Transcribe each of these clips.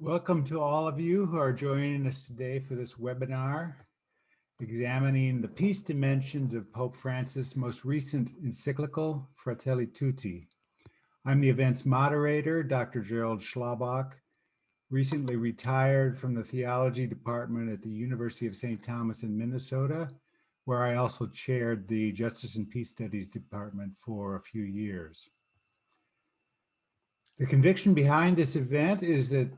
Welcome to all of you who are joining us today for this webinar, examining the peace dimensions of Pope Francis' most recent encyclical, Fratelli Tutti. I'm the event's moderator, Dr. Gerald Schlabach, recently retired from the Theology department at the University of St. Thomas in Minnesota, where I also chaired the Justice and Peace Studies department for a few years. The conviction behind this event is that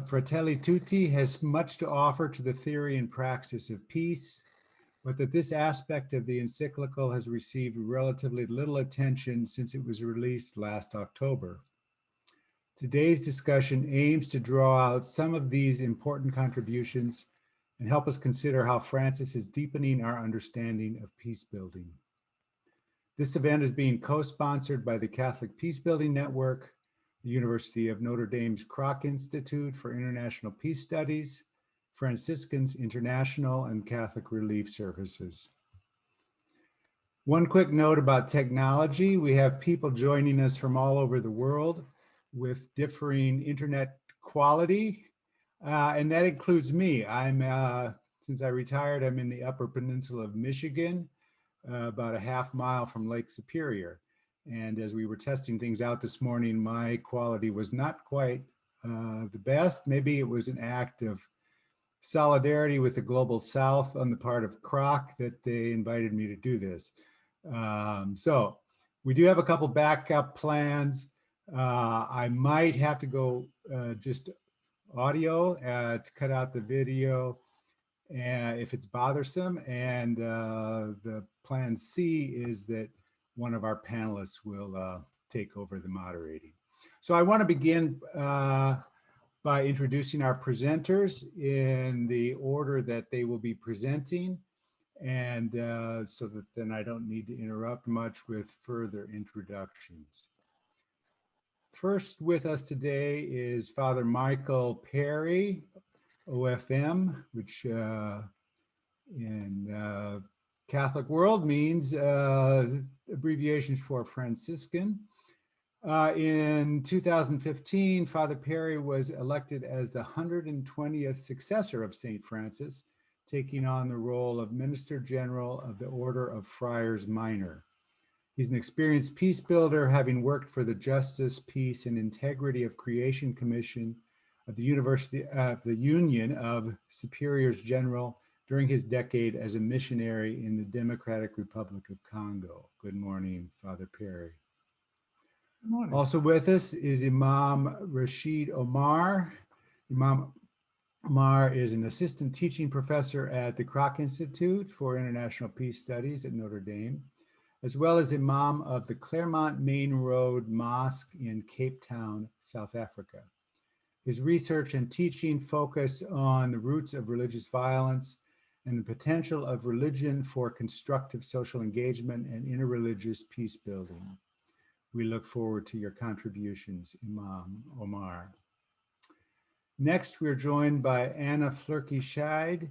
Fratelli Tutti has much to offer to the theory and praxis of peace, but that this aspect of the encyclical has received relatively little attention since it was released last October. Today's discussion aims to draw out some of these important contributions and help us consider how Francis is deepening our understanding of peace building. This event is being co-sponsored by the Catholic Peacebuilding Network, the University of Notre Dame's Kroc Institute for International Peace Studies, Franciscan's International and Catholic Relief Services. One quick note about technology. We have people joining us from all over the world with differing internet quality, and that includes me. Since I retired, I'm in the Upper Peninsula of Michigan, about a half mile from Lake Superior. And as we were testing things out this morning, my quality was not quite the best. Maybe it was an act of solidarity with the Global South on the part of Kroc that they invited me to do this. So we do have a couple backup plans. I might have to go just audio to cut out the video if it's bothersome. And the plan C is that one of our panelists will take over the moderating. So I want to begin by introducing our presenters in the order that they will be presenting, and so that then I don't need to interrupt much with further introductions. First with us today is Father Michael Perry, OFM, which in Catholic world means abbreviations for Franciscan. In 2015, Father Perry was elected as the 120th successor of St. Francis, taking on the role of Minister General of the Order of Friars Minor. He's an experienced peace builder, having worked for the Justice, Peace, and Integrity of Creation Commission of the Union of Superiors General during his decade as a missionary in the Democratic Republic of Congo. Good morning, Father Perry. Good morning. Also with us is Imam Rashied Omar. Imam Omar is an assistant teaching professor at the Kroc Institute for International Peace Studies at Notre Dame, as well as Imam of the Claremont Main Road Mosque in Cape Town, South Africa. His research and teaching focus on the roots of religious violence and the potential of religion for constructive social engagement and interreligious peace building. We look forward to your contributions, Imam Omar. Next, we're joined by Anna Floerke Scheid,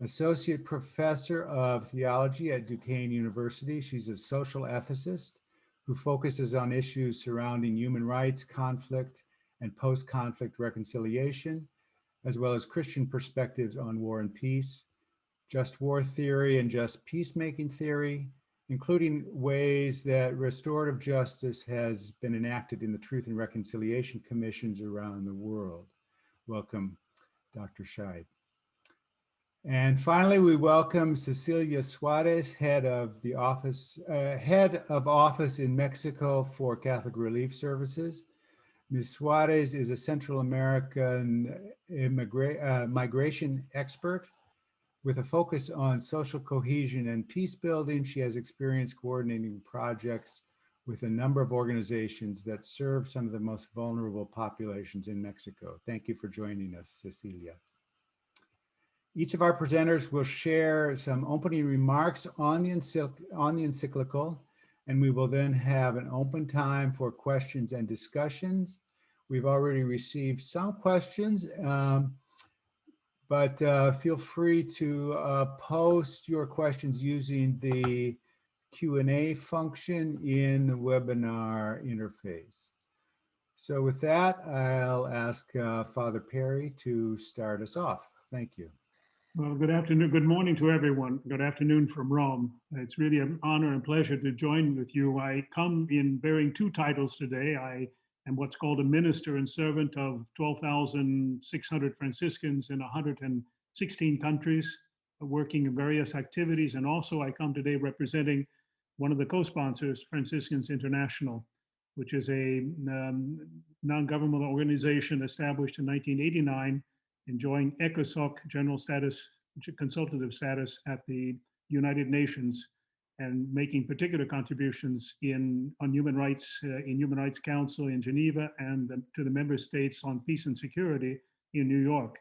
Associate Professor of Theology at Duquesne University. She's a social ethicist who focuses on issues surrounding human rights, conflict, and post-conflict reconciliation, as well as Christian perspectives on war and peace, just war theory and just peacemaking theory, including ways that restorative justice has been enacted in the Truth and Reconciliation Commissions around the world. Welcome, Dr. Scheid. And finally, we welcome Cecilia Suarez, head of office in Mexico for Catholic Relief Services. Ms. Suarez is a Central American migration expert. With a focus on social cohesion and peace building, she has experience coordinating projects with a number of organizations that serve some of the most vulnerable populations in Mexico. Thank you for joining us, Cecilia. Each of our presenters will share some opening remarks on the encyclical, and we will then have an open time for questions and discussions. We've already received some questions, but feel free to post your questions using the Q&A function in the webinar interface. So with that, I'll ask Father Perry to start us off. Thank you. Well, good afternoon, good morning to everyone. Good afternoon from Rome. It's really an honor and pleasure to join with you. I come in bearing two titles today. I am what's called a minister and servant of 12,600 Franciscans in 116 countries, working in various activities. And also I come today representing one of the co-sponsors, Franciscans International, which is a non-governmental organization established in 1989, enjoying ECOSOC general status, consultative status at the United Nations, and making particular contributions on human rights in Human Rights Council in Geneva and to the member states on peace and security in New York.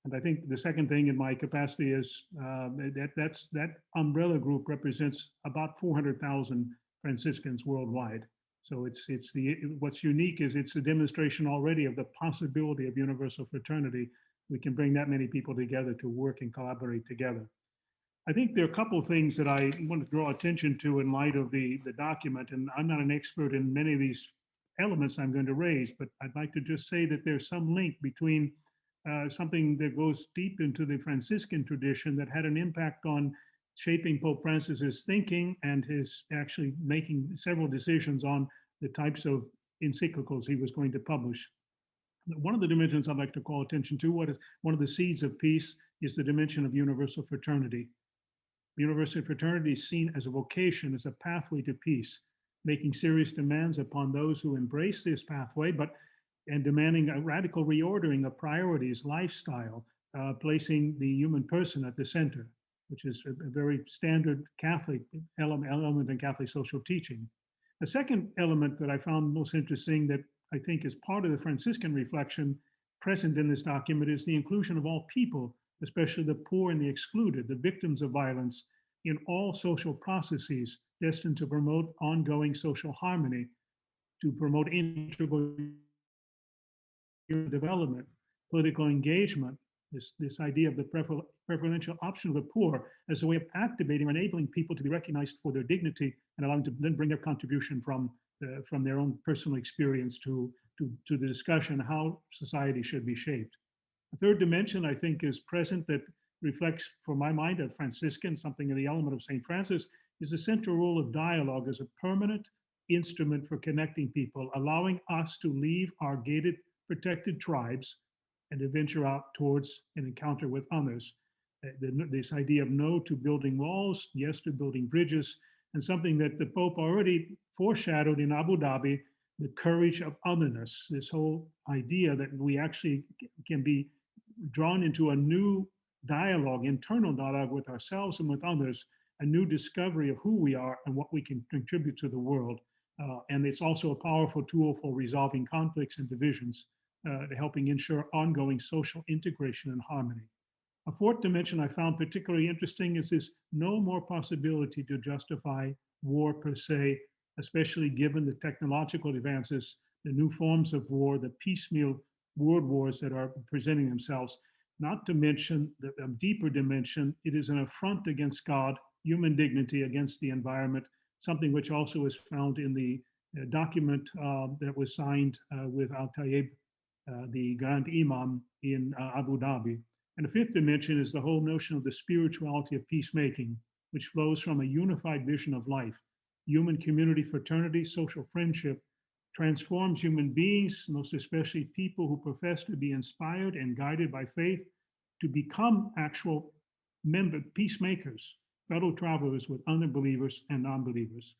And I think the second thing in my capacity is that umbrella group represents about 400,000 Franciscans worldwide. So what's unique is it's a demonstration already of the possibility of universal fraternity. We can bring that many people together to work and collaborate together. I think there are a couple of things that I want to draw attention to in light of the document, and I'm not an expert in many of these elements I'm going to raise, but I'd like to just say that there's some link between something that goes deep into the Franciscan tradition that had an impact on shaping Pope Francis's thinking and his actually making several decisions on the types of encyclicals he was going to publish. One of the dimensions I'd like to call attention to, one of the seeds of peace, is the dimension of universal fraternity. Universal fraternity is seen as a vocation, as a pathway to peace, making serious demands upon those who embrace this pathway, and demanding a radical reordering of priorities, lifestyle, placing the human person at the center, which is a very standard Catholic element in Catholic social teaching. The second element that I found most interesting that I think is part of the Franciscan reflection present in this document is the inclusion of all people, especially the poor and the excluded, the victims of violence, in all social processes destined to promote ongoing social harmony, to promote integral development, political engagement, this idea of the preferential option of the poor as a way of activating or enabling people to be recognized for their dignity and allowing them to then bring their contribution from their own personal experience to the discussion how society should be shaped. A third dimension I think is present that reflects, for my mind, a Franciscan, something in the element of St. Francis, is the central role of dialogue as a permanent instrument for connecting people, allowing us to leave our gated, protected tribes and to venture out towards an encounter with others. This idea of no to building walls, yes to building bridges, and something that the Pope already foreshadowed in Abu Dhabi, the courage of otherness, this whole idea that we actually can be drawn into a new dialogue, internal dialogue with ourselves and with others, a new discovery of who we are and what we can contribute to the world. And it's also a powerful tool for resolving conflicts and divisions, helping ensure ongoing social integration and harmony. A fourth dimension I found particularly interesting is this no more possibility to justify war per se, especially given the technological advances, the new forms of war, the piecemeal world wars that are presenting themselves. Not to mention the deeper dimension, it is an affront against God, human dignity, against the environment, something which also is found in the document that was signed with Al-Tayyib, the Grand Imam in Abu Dhabi. And the fifth dimension is the whole notion of the spirituality of peacemaking, which flows from a unified vision of life. Human community, fraternity, social friendship transforms human beings, most especially people who profess to be inspired and guided by faith, to become actual peacemakers, fellow travelers with other believers and non-believers.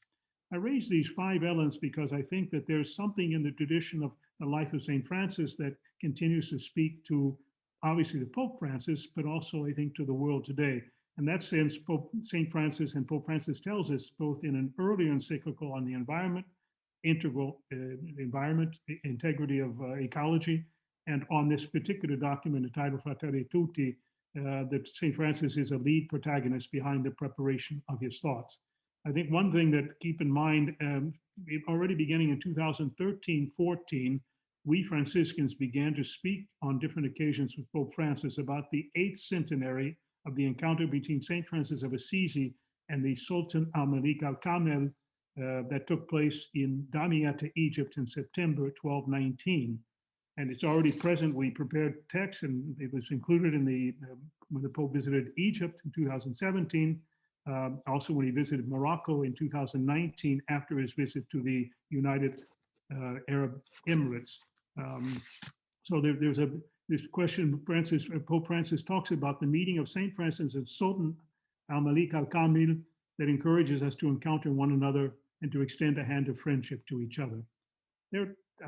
I raise these five elements because I think that there's something in the tradition of the life of St. Francis that continues to speak to, obviously, the Pope Francis, but also, I think, to the world today. In that sense, St. Francis and Pope Francis tells us, both in an earlier encyclical on the environment, integral environment, integrity of ecology, and on this particular document entitled Fratelli Tutti, that St. Francis is a lead protagonist behind the preparation of his thoughts. I think one thing that keep in mind, already beginning in 2013-14, we Franciscans began to speak on different occasions with Pope Francis about the 8th centenary of the encounter between St. Francis of Assisi and the Sultan al-Malik al-Kamel, that took place in Damietta, Egypt in September 1219. And it's already present. We prepared text and it was included in when the Pope visited Egypt in 2017. Also when he visited Morocco in 2019 after his visit to the United Arab Emirates. So there's this question, Pope Francis talks about the meeting of St. Francis and Sultan al-Malik al-Kamil that encourages us to encounter one another and to extend a hand of friendship to each other.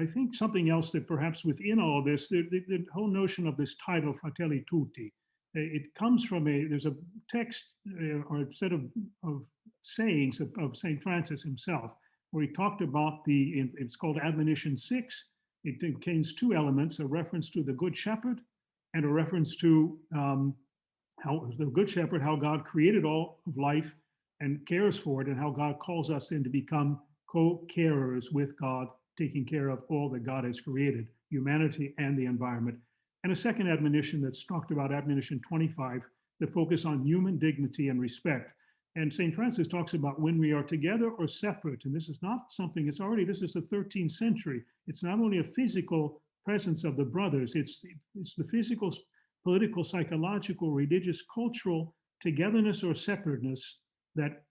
I think something else that perhaps within all of this, the whole notion of this title, Fratelli Tutti, it comes from there's a text or a set of sayings of St. Francis himself, where he talked about it's called Admonition 6. It contains two elements, a reference to the Good Shepherd and a reference to how the Good Shepherd, how God created all of life and cares for it, and how God calls us then to become co-carers with God, taking care of all that God has created, humanity and the environment. And a second admonition that's talked about, Admonition 25, the focus on human dignity and respect. And St. Francis talks about when we are together or separate, and this is not something, this is the 13th century. It's not only a physical presence of the brothers, it's the physical, political, psychological, religious, cultural togetherness or separateness that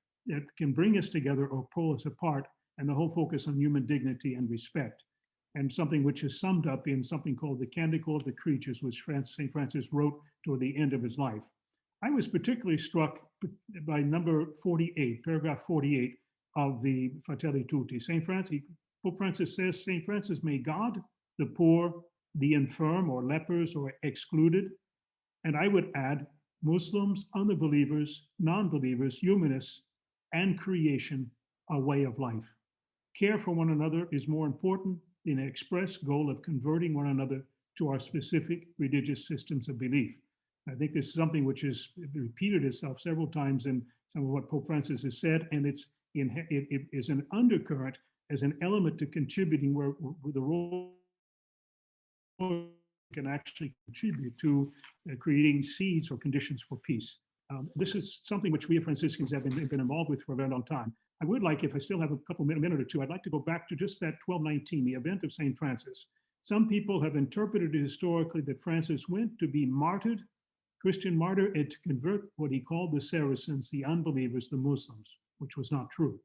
can bring us together or pull us apart, and the whole focus on human dignity and respect. And something which is summed up in something called the Canticle of the Creatures, which St. Francis wrote toward the end of his life. I was particularly struck by number 48, paragraph 48 of the Fratelli Tutti. Pope Francis says, St. Francis, may God, the poor, the infirm or lepers or excluded, and I would add Muslims, unbelievers, non-believers, humanists, and creation, a way of life. Care for one another is more important than an express goal of converting one another to our specific religious systems of belief. I think this is something which has repeated itself several times in some of what Pope Francis has said, and it is an undercurrent as an element to contributing where the role can actually contribute to creating seeds or conditions for peace. This is something which we Franciscans have been involved with for a very long time. I would like, if I still have a minute or two, I'd like to go back to just that 1219, the event of St. Francis. Some people have interpreted it historically that Francis went to be martyred, Christian martyr, and to convert what he called the Saracens, the unbelievers, the Muslims, which was not true.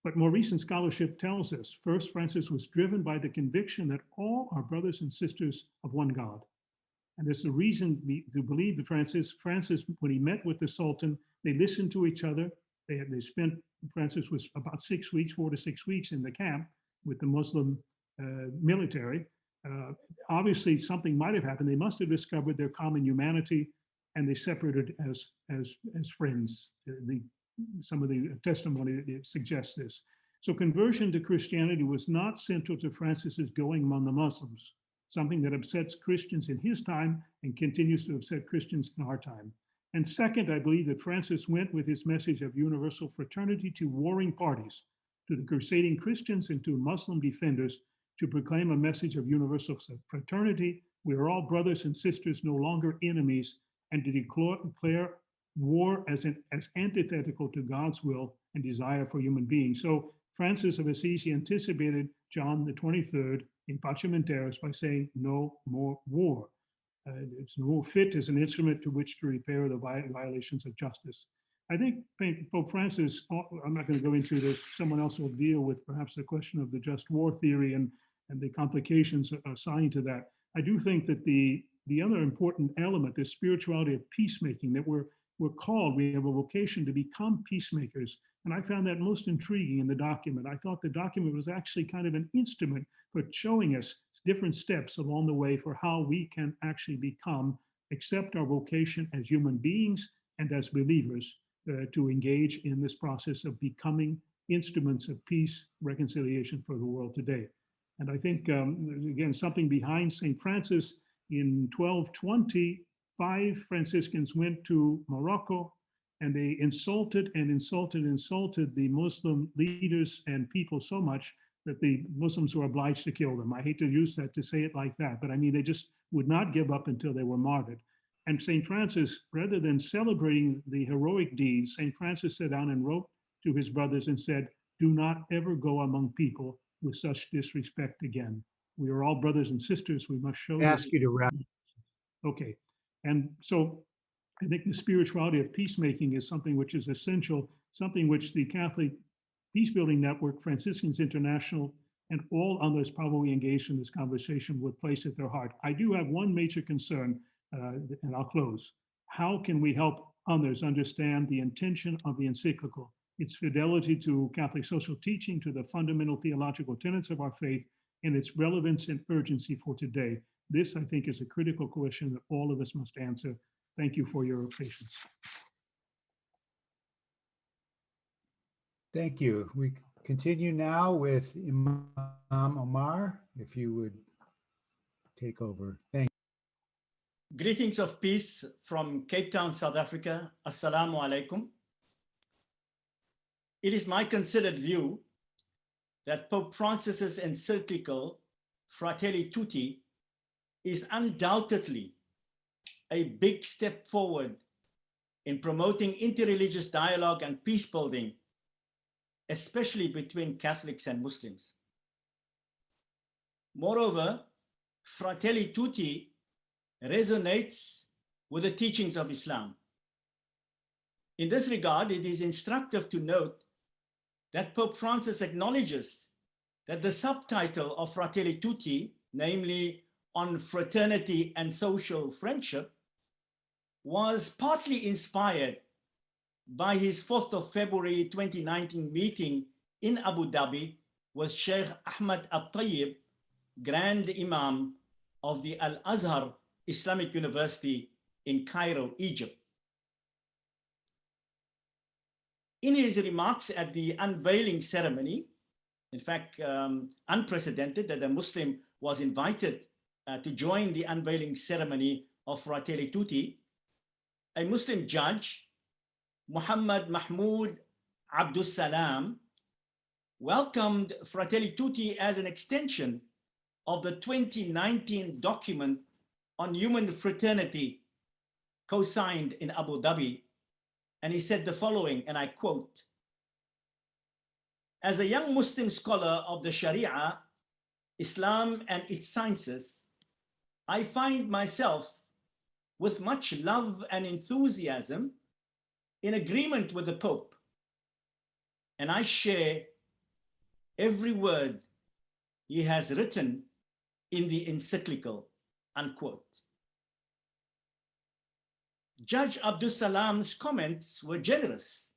But more recent scholarship tells us, first, Francis was driven by the conviction that all are brothers and sisters of one God. And there's a reason to believe that Francis, when he met with the Sultan, they listened to each other. Francis was about 6 weeks, 4 to 6 weeks in the camp with the Muslim military. Obviously, something might have happened. They must have discovered their common humanity, and they separated as friends. Some of the testimony suggests this. So conversion to Christianity was not central to Francis's going among the Muslims, something that upsets Christians in his time and continues to upset Christians in our time. And second, I believe that Francis went with his message of universal fraternity to warring parties, to the crusading Christians and to Muslim defenders, to proclaim a message of universal fraternity. We are all brothers and sisters, no longer enemies, and to declare war as antithetical to God's will and desire for human beings. So Francis of Assisi anticipated John the 23rd in Pacem Terris by saying, no more war. It's no fit as an instrument to which to repair the violations of justice. I think Pope Francis, I'm not going to go into this, someone else will deal with perhaps the question of the just war theory and the complications assigned to that. I do think that the other important element, the spirituality of peacemaking, that we're called, we have a vocation to become peacemakers. And I found that most intriguing in the document. I thought the document was actually kind of an instrument for showing us different steps along the way for how we can actually accept our vocation as human beings and as believers to engage in this process of becoming instruments of peace, reconciliation for the world today. And I think, again, something behind St. Francis in 1220, 5 Franciscans went to Morocco and they insulted the Muslim leaders and people so much that the Muslims were obliged to kill them. I hate to use that to say it like that, but I mean, they just would not give up until they were martyred. And St. Francis, rather than celebrating the heroic deeds, St. Francis sat down and wrote to his brothers and said, do not ever go among people with such disrespect again. We are all brothers and sisters. We must show this. Ask you to wrap. Okay. And so I think the spirituality of peacemaking is something which is essential, something which the Catholic Peacebuilding Network, Franciscans International, and all others probably engaged in this conversation would place at their heart. I do have one major concern, and I'll close. How can we help others understand the intention of the encyclical, its fidelity to Catholic social teaching, to the fundamental theological tenets of our faith, and its relevance and urgency for today? This, I think, is a critical question that all of us must answer. Thank you for your patience. Thank you. We continue now with Imam Omar, if you would take over. Thank you. Greetings of peace from Cape Town, South Africa. Assalamu alaikum. It is my considered view that Pope Francis's encyclical Fratelli Tutti is undoubtedly a big step forward in promoting interreligious dialogue and peace building, especially between Catholics and Muslims. Moreover, Fratelli Tutti resonates with the teachings of Islam. In this regard, it is instructive to note that Pope Francis acknowledges that the subtitle of Fratelli Tutti, namely on fraternity and social friendship, was partly inspired by his 4th of February 2019 meeting in Abu Dhabi with Sheikh Ahmad Al-Tayyib, Grand Imam of the Al-Azhar Islamic University in Cairo, Egypt. In his remarks at the unveiling ceremony, in fact, unprecedented that a Muslim was invited to join the unveiling ceremony of Fratelli Tutti, a Muslim judge, Muhammad Mahmoud Abdus Salam, welcomed Fratelli Tutti as an extension of the 2019 document on human fraternity co-signed in Abu Dhabi. And he said the following, and I quote, "As a young Muslim scholar of the Sharia, Islam and its sciences, I find myself with much love and enthusiasm in agreement with the Pope, and I share every word he has written in the encyclical," unquote. Judge Abdus Salam's comments were generous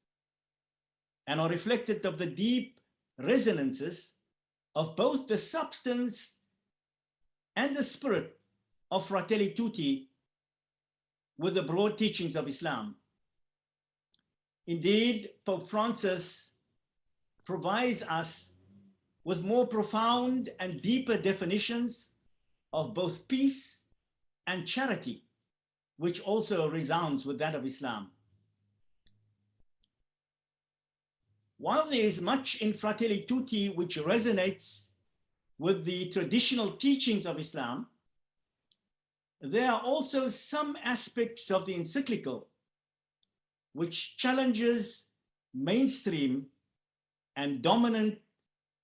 and are reflected of the deep resonances of both the substance and the spirit of Fratelli Tutti with the broad teachings of Islam. Indeed, Pope Francis provides us with more profound and deeper definitions of both peace and charity, which also resounds with that of Islam. While there is much in Fratelli Tutti which resonates with the traditional teachings of Islam, there are also some aspects of the encyclical which challenges mainstream and dominant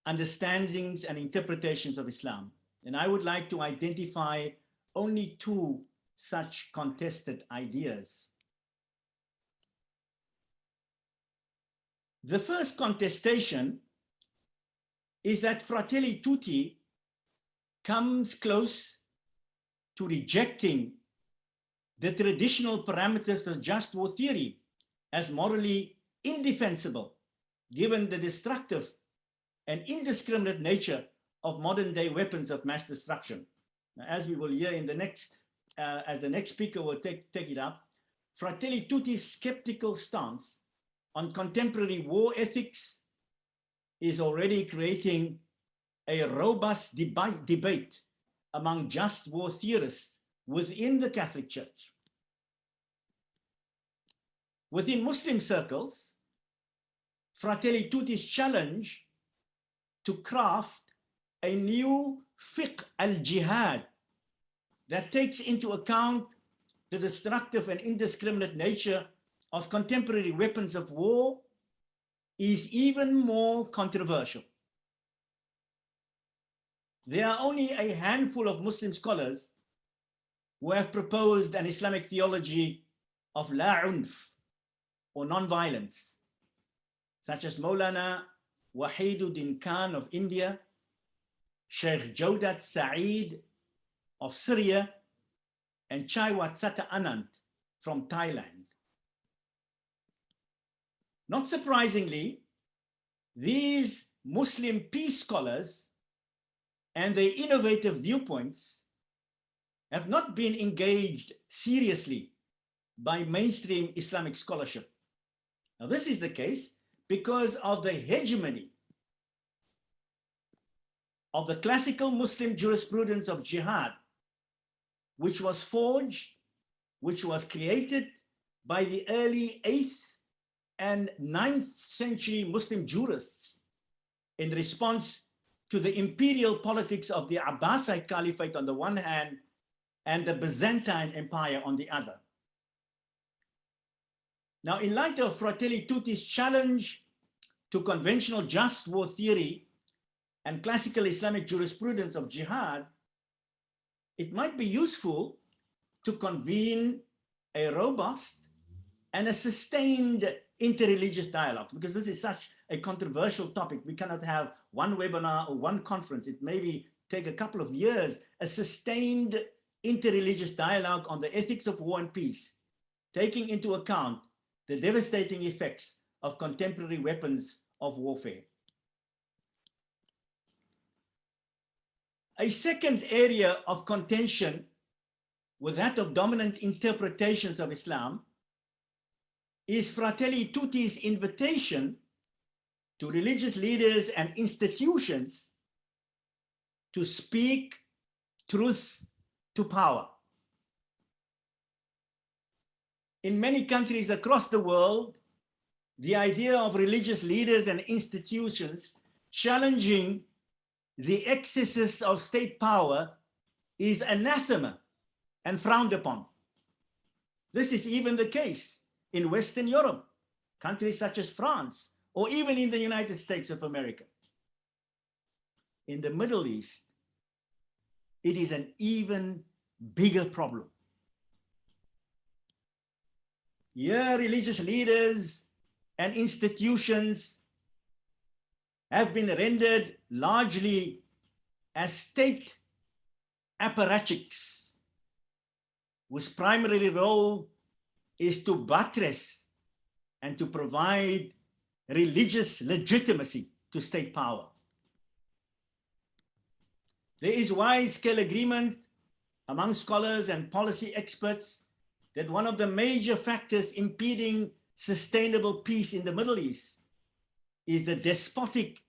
understandings and interpretations of Islam. And I would like to identify only two such contested ideas. The first contestation is that Fratelli Tutti comes close to rejecting the traditional parameters of just war theory as morally indefensible, given the destructive and indiscriminate nature of modern day weapons of mass destruction. Now, as we will hear in the next, as the next speaker will take it up, Fratelli Tutti's skeptical stance on contemporary war ethics is already creating a robust debate among just war theorists within the Catholic Church. Within Muslim circles, Fratelli Tutti's challenge to craft a new fiqh al-jihad that takes into account the destructive and indiscriminate nature of contemporary weapons of war is even more controversial. There are only a handful of Muslim scholars who have proposed an Islamic theology of la unf, or non-violence, such as Maulana Wahiduddin Khan of India, Sheikh Jawdat Saeed of Syria, and Chaiwatsata Anand from Thailand. Not surprisingly, these Muslim peace scholars and their innovative viewpoints have not been engaged seriously by mainstream Islamic scholarship. Now, this is the case because of the hegemony of the classical Muslim jurisprudence of jihad, which was forged, which was created by the early 8th and 9th century Muslim jurists in response to the imperial politics of the Abbasid Caliphate on the one hand and the Byzantine Empire on the other. Now, in light of Fratelli Tutti's challenge to conventional just war theory and classical Islamic jurisprudence of jihad, it might be useful to convene a robust and a sustained interreligious dialogue, because this is such a controversial topic. We cannot have one webinar or one conference. It maybe take a couple of years, a sustained interreligious dialogue on the ethics of war and peace, taking into account the devastating effects of contemporary weapons of warfare. A second area of contention with that of dominant interpretations of Islam is Fratelli Tutti's invitation to religious leaders and institutions to speak truth to power. In many countries across the world, the idea of religious leaders and institutions challenging the excesses of state power is anathema and frowned upon. This is even the case in Western Europe, countries such as France, or even in the United States of America. In the Middle East, it is an even bigger problem. Here, religious leaders and institutions have been rendered largely as state apparatchiks, whose primary role is to buttress and to provide religious legitimacy to state power. There is wide-scale agreement among scholars and policy experts that one of the major factors impeding sustainable peace in the Middle East is the despotic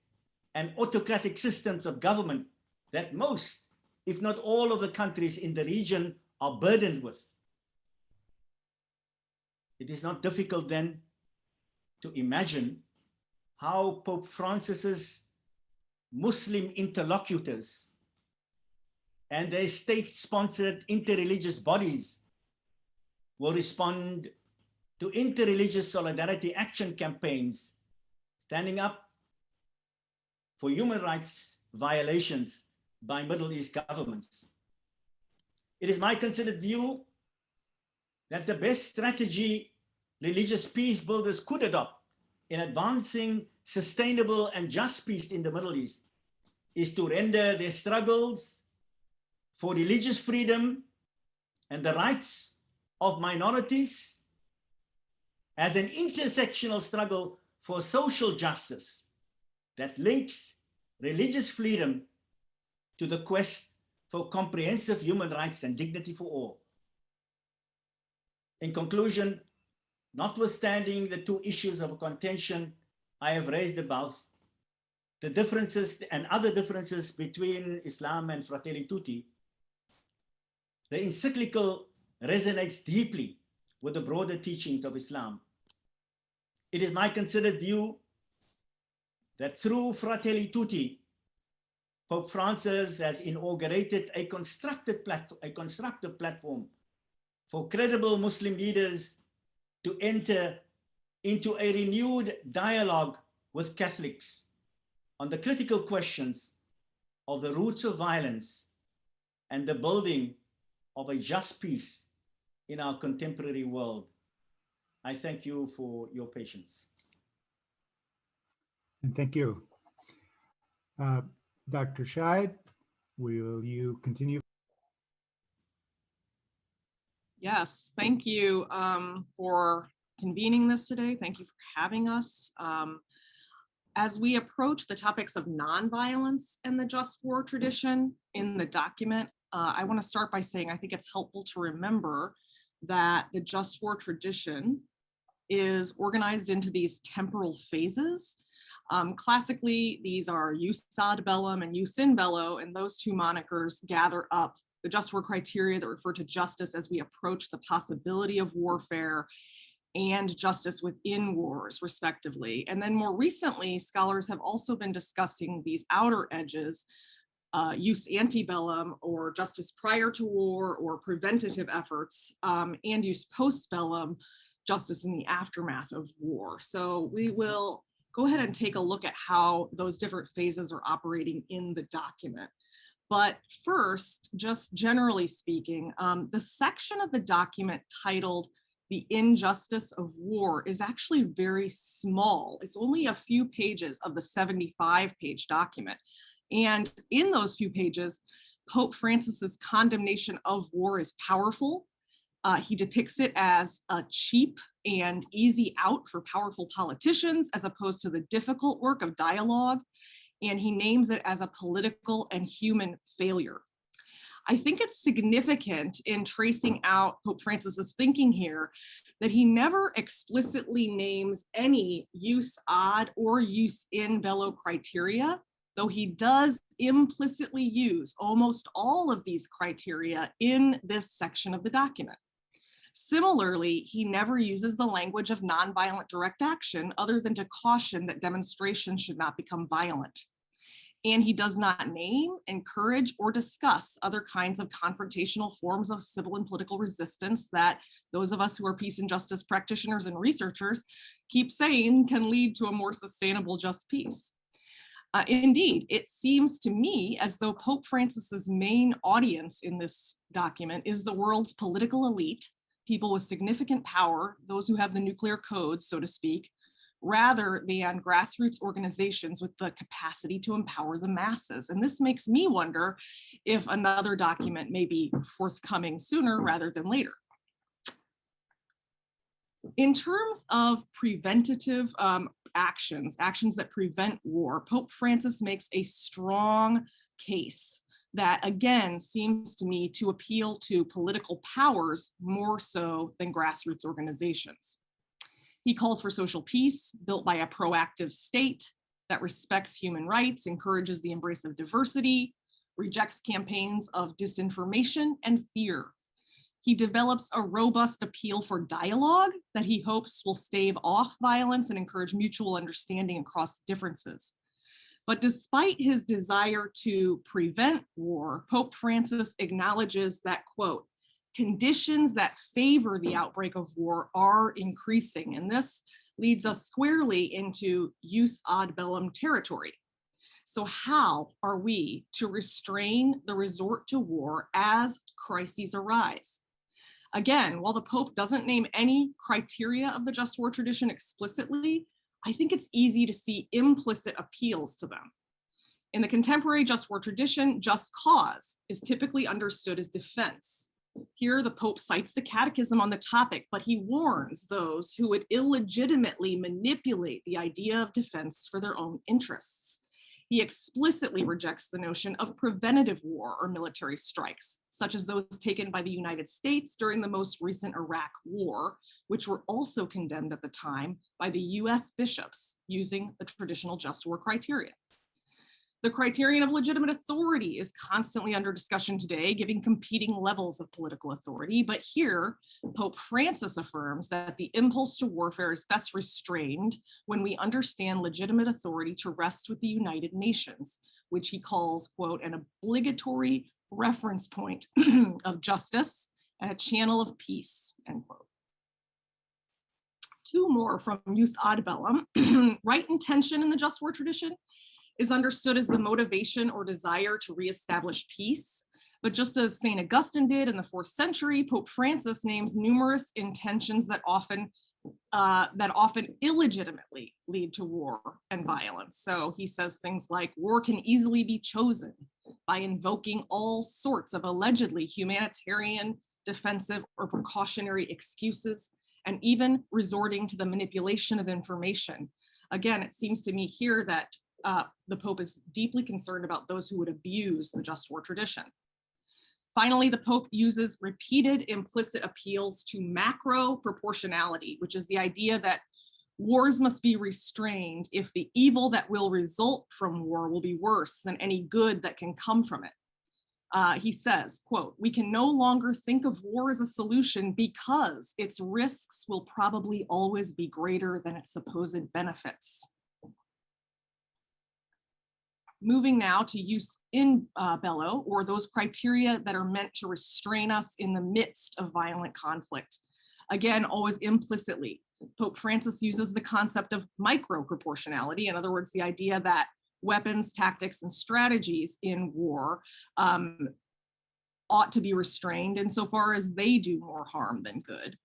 and autocratic systems of government that most, if not all, of the countries in the region are burdened with. It is not difficult then to imagine how Pope Francis's Muslim interlocutors and their state-sponsored interreligious bodies will respond to interreligious solidarity action campaigns standing up for human rights violations by Middle East governments. It is my considered view that the best strategy religious peace builders could adopt in advancing sustainable and just peace in the Middle East is to render their struggles for religious freedom and the rights of minorities as an intersectional struggle for social justice that links religious freedom to the quest for comprehensive human rights and dignity for all. In conclusion, notwithstanding the two issues of contention I have raised above, the differences and other differences between Islam and Fratelli Tutti, the encyclical resonates deeply with the broader teachings of Islam. It is my considered view that through Fratelli Tutti, Pope Francis has inaugurated a constructive platform for credible Muslim leaders to enter into a renewed dialogue with Catholics on the critical questions of the roots of violence and the building of a just peace in our contemporary world. I thank you for your patience. And thank you. Dr. Scheid, will you continue? Yes, thank you for convening this today. Thank you for having us. As we approach the topics of nonviolence and the just war tradition in the document, I want to start by saying I think it's helpful to remember that the just war tradition is organized into these temporal phases. Classically, these are jus ad bellum and jus in bello, and those two monikers gather up the just war criteria that refer to justice as we approach the possibility of warfare and justice within wars, respectively. And then more recently, scholars have also been discussing these outer edges, jus ante bellum, or justice prior to war, or preventative efforts, and jus post bellum, justice in the aftermath of war. So we will go ahead and take a look at how those different phases are operating in the document. But first, just generally speaking, the section of the document titled "The Injustice of War" is actually very small. It's only a few pages of the 75-page document. And in those few pages, Pope Francis's condemnation of war is powerful. He depicts it as a cheap and easy out for powerful politicians, as opposed to the difficult work of dialogue. And he names it as a political and human failure. I think it's significant in tracing out Pope Francis's thinking here that he never explicitly names any jus ad or jus in bello criteria, though he does implicitly use almost all of these criteria in this section of the document. Similarly, he never uses the language of nonviolent direct action other than to caution that demonstrations should not become violent. And he does not name, encourage, or discuss other kinds of confrontational forms of civil and political resistance that those of us who are peace and justice practitioners and researchers keep saying can lead to a more sustainable just peace. Indeed, it seems to me as though Pope Francis's main audience in this document is the world's political elite, people with significant power, those who have the nuclear codes, so to speak, rather than grassroots organizations with the capacity to empower the masses. And this makes me wonder if another document may be forthcoming sooner rather than later. In terms of preventative actions that prevent war, Pope Francis makes a strong case that, again, seems to me to appeal to political powers more so than grassroots organizations. He calls for social peace built by a proactive state that respects human rights, encourages the embrace of diversity, rejects campaigns of disinformation and fear. He develops a robust appeal for dialogue that he hopes will stave off violence and encourage mutual understanding across differences. But despite his desire to prevent war, Pope Francis acknowledges that, quote, conditions that favor the outbreak of war are increasing. And this leads us squarely into jus ad bellum territory. So how are we to restrain the resort to war as crises arise? Again, while the Pope doesn't name any criteria of the just war tradition explicitly, I think it's easy to see implicit appeals to them. In the contemporary just war tradition, just cause is typically understood as defense. Here, the Pope cites the Catechism on the topic, but he warns those who would illegitimately manipulate the idea of defense for their own interests. He explicitly rejects the notion of preventative war or military strikes, such as those taken by the United States during the most recent Iraq war, which were also condemned at the time by the US bishops using the traditional just war criteria. The criterion of legitimate authority is constantly under discussion today, giving competing levels of political authority. But here, Pope Francis affirms that the impulse to warfare is best restrained when we understand legitimate authority to rest with the United Nations, which he calls, quote, an obligatory reference point of justice and a channel of peace, end quote. two more from Jus ad bellum. Right intention in the just war tradition is understood as the motivation or desire to reestablish peace. But just as St. Augustine did in the 4th century, Pope Francis names numerous intentions that often illegitimately lead to war and violence. So he says things like, war can easily be chosen by invoking all sorts of allegedly humanitarian, defensive, or precautionary excuses, and even resorting to the manipulation of information. Again, it seems to me here that the Pope is deeply concerned about those who would abuse the just war tradition. Finally, the Pope uses repeated implicit appeals to macro proportionality, which is the idea that wars must be restrained if the evil that will result from war will be worse than any good that can come from it. He says, quote, "We can no longer think of war as a solution because its risks will probably always be greater than its supposed benefits." Moving now to use in bello, or those criteria that are meant to restrain us in the midst of violent conflict. Again, always implicitly. Pope Francis uses the concept of micro-proportionality. In other words, the idea that weapons, tactics, and strategies in war ought to be restrained insofar as they do more harm than good.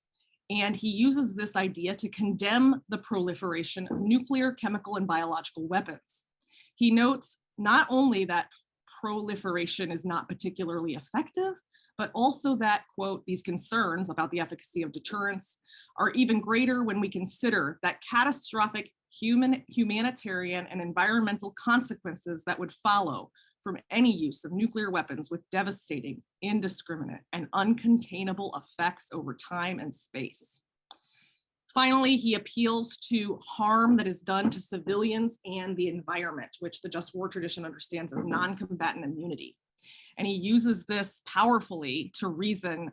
And he uses this idea to condemn the proliferation of nuclear, chemical, and biological weapons. He notes not only that proliferation is not particularly effective, but also that, quote, "these concerns about the efficacy of deterrence are even greater when we consider that catastrophic humanitarian and environmental consequences that would follow from any use of nuclear weapons with devastating, indiscriminate, and uncontainable effects over time and space." Finally, he appeals to harm that is done to civilians and the environment, which the just war tradition understands as non-combatant immunity. And he uses this powerfully to reason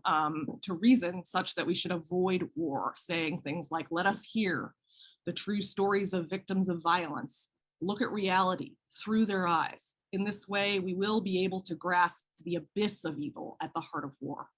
such that we should avoid war, saying things like, "Let us hear the true stories of victims of violence, look at reality through their eyes. In this way, we will be able to grasp the abyss of evil at the heart of war."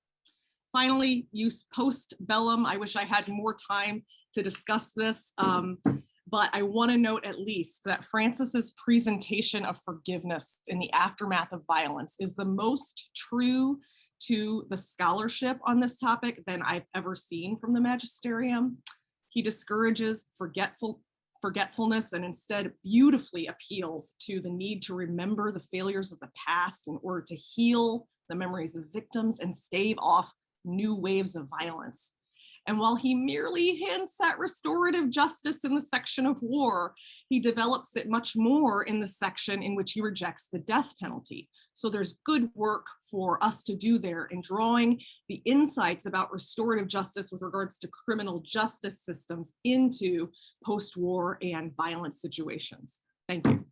Finally, use post bellum. I wish I had more time to discuss this, but I want to note at least that Francis's presentation of forgiveness in the aftermath of violence is the most true to the scholarship on this topic than I've ever seen from the magisterium. He discourages forgetfulness and instead beautifully appeals to the need to remember the failures of the past in order to heal the memories of victims and stave off new waves of violence. And while he merely hints at restorative justice in the section of war, he develops it much more in the section in which he rejects the death penalty. So there's good work for us to do there in drawing the insights about restorative justice with regards to criminal justice systems into post-war and violent situations. Thank you.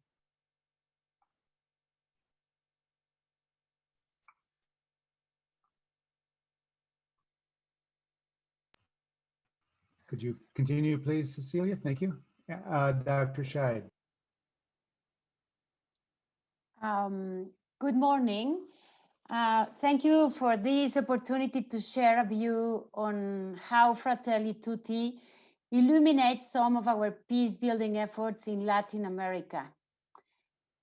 Could you continue, please, Cecilia? Thank you. Dr. Scheid. Good morning. Thank you for this opportunity to share a view on how Fratelli Tutti illuminates some of our peace-building efforts in Latin America.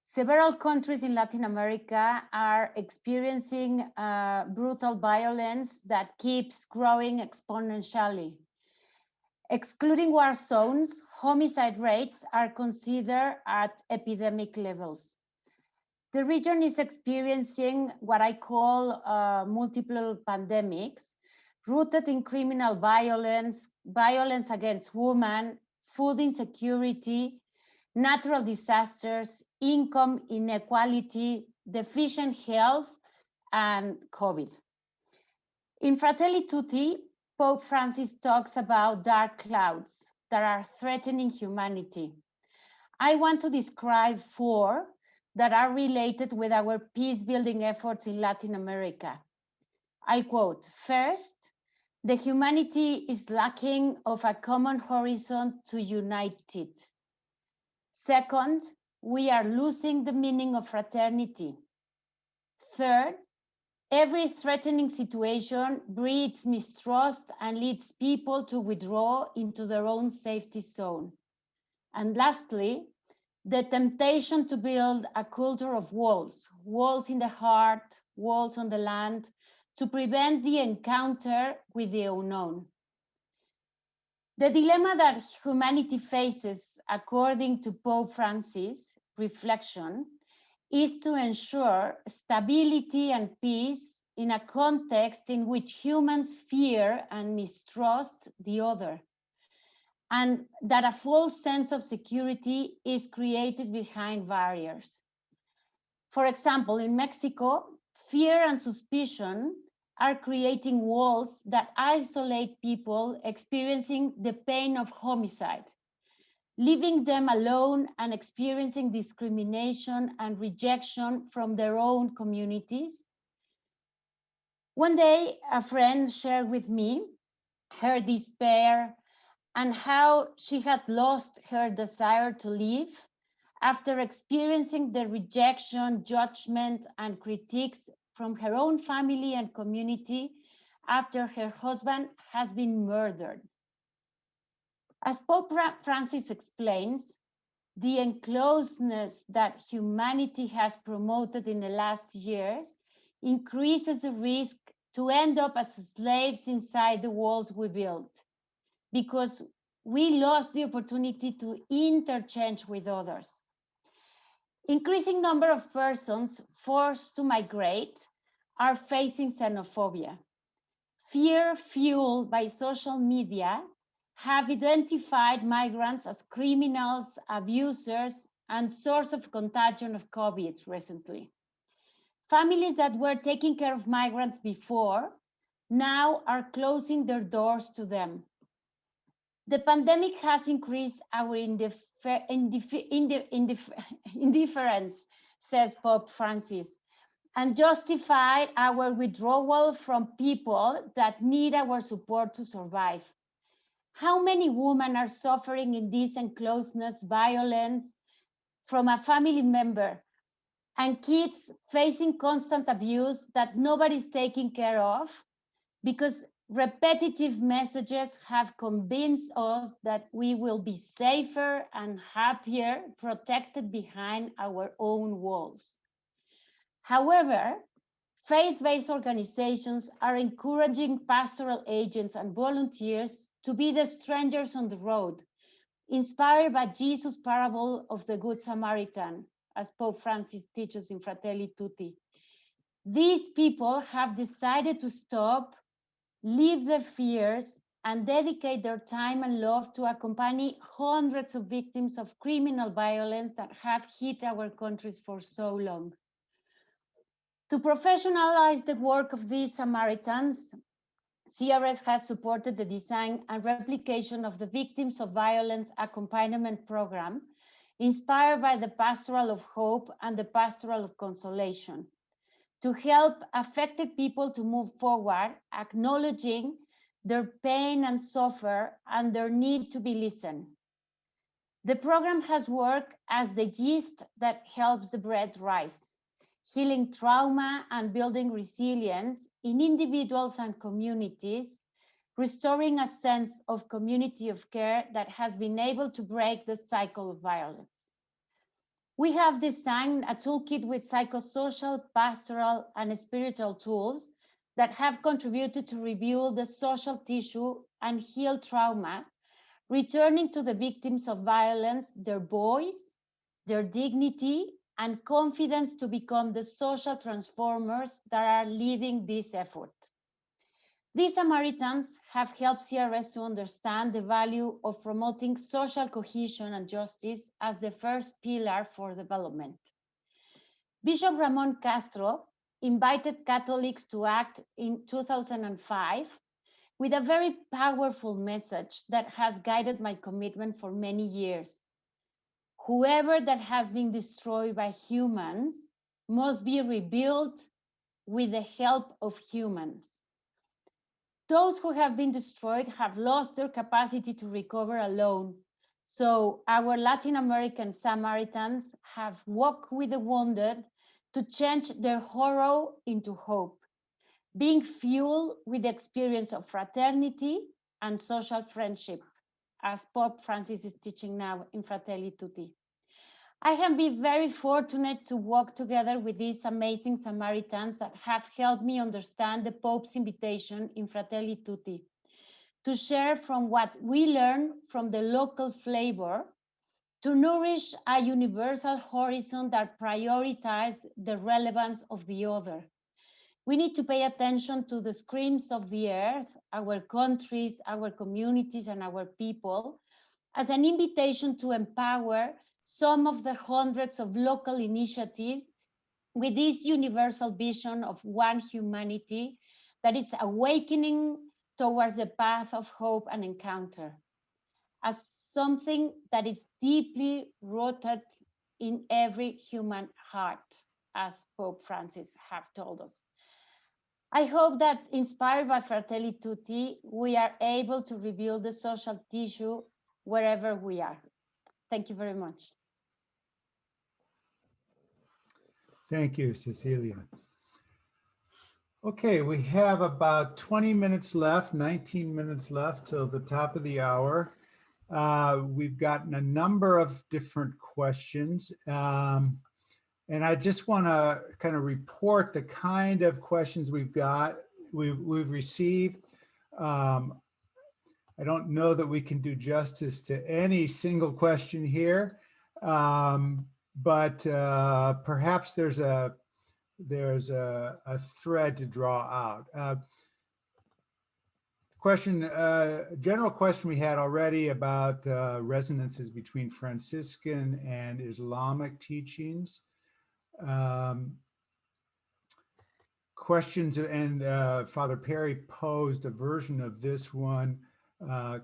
Several countries in Latin America are experiencing brutal violence that keeps growing exponentially. Excluding war zones, homicide rates are considered at epidemic levels. The region is experiencing what I call multiple pandemics, rooted in criminal violence, violence against women, food insecurity, natural disasters, income inequality, deficient health, and COVID. In Fratelli Tutti, Pope Francis talks about dark clouds that are threatening humanity. I want to describe 4 that are related with our peace-building efforts in Latin America. I quote, "First, the humanity is lacking of a common horizon to unite it. Second, we are losing the meaning of fraternity. Third, Every threatening situation breeds mistrust and leads people to withdraw into their own safety zone. And lastly, the temptation to build a culture of walls, walls in the heart, walls on the land, to prevent the encounter with the unknown. The dilemma that humanity faces, according to Pope Francis' reflection, is to ensure stability and peace in a context in which humans fear and mistrust the other, and that a false sense of security is created behind barriers. For example, in Mexico, fear and suspicion are creating walls that isolate people experiencing the pain of homicide, leaving them alone and experiencing discrimination and rejection from their own communities. One day, a friend shared with me her despair and how she had lost her desire to live after experiencing the rejection, judgment, and critiques from her own family and community after her husband has been murdered. As Pope Francis explains, the enclosedness that humanity has promoted in the last years increases the risk to end up as slaves inside the walls we built, because we lost the opportunity to interchange with others. Increasing number of persons forced to migrate are facing xenophobia. Fear fueled by social media have identified migrants as criminals, abusers, and source of contagion of COVID recently. Families that were taking care of migrants before now are closing their doors to them. The pandemic has increased our indifference, says Pope Francis, and justified our withdrawal from people that need our support to survive. How many women are suffering in this enclosedness, violence from a family member, and kids facing constant abuse that nobody's taking care of because repetitive messages have convinced us that we will be safer and happier protected behind our own walls. However, faith-based organizations are encouraging pastoral agents and volunteers to be the strangers on the road, inspired by Jesus' parable of the Good Samaritan, as Pope Francis teaches in Fratelli Tutti. These people have decided to stop, leave their fears, and dedicate their time and love to accompany hundreds of victims of criminal violence that have hit our countries for so long. To professionalize the work of these Samaritans, CRS has supported the design and replication of the Victims of Violence Accompaniment Program, inspired by the Pastoral of Hope and the Pastoral of Consolation, to help affected people to move forward, acknowledging their pain and suffer and their need to be listened. The program has worked as the yeast that helps the bread rise, healing trauma and building resilience in individuals and communities, restoring a sense of community of care that has been able to break the cycle of violence. We have designed a toolkit with psychosocial, pastoral, and spiritual tools that have contributed to rebuild the social tissue and heal trauma, returning to the victims of violence their voice, their dignity, and confidence to become the social transformers that are leading this effort. These Samaritans have helped CRS to understand the value of promoting social cohesion and justice as the first pillar for development. Bishop Ramon Castro invited Catholics to act in 2005 with a very powerful message that has guided my commitment for many years. Whoever that has been destroyed by humans must be rebuilt with the help of humans. Those who have been destroyed have lost their capacity to recover alone. So our Latin American Samaritans have walked with the wounded to change their horror into hope. being fueled with the experience of fraternity and social friendship, as Pope Francis is teaching now in Fratelli Tutti. I have been very fortunate to walk together with these amazing Samaritans that have helped me understand the Pope's invitation in Fratelli Tutti, to share from what we learn from the local flavor, to nourish a universal horizon that prioritizes the relevance of the other. We need to pay attention to the screams of the earth, our countries, our communities, and our people, as an invitation to empower some of the hundreds of local initiatives with this universal vision of one humanity that is awakening towards the path of hope and encounter, as something that is deeply rooted in every human heart, as Pope Francis have told us. I hope that, inspired by Fratelli Tutti, we are able to rebuild the social tissue wherever we are. Thank you very much. Thank you, Cecilia. Okay, we have about 20 minutes left, 19 minutes left till the top of the hour. We've gotten a number of different questions. And I just want to kind of report the kind of questions we've received. I don't know that we can do justice to any single question here, but perhaps there's a thread to draw out. General question we had already about resonances between Franciscan and Islamic teachings. Questions, and Father Perry posed a version of this one,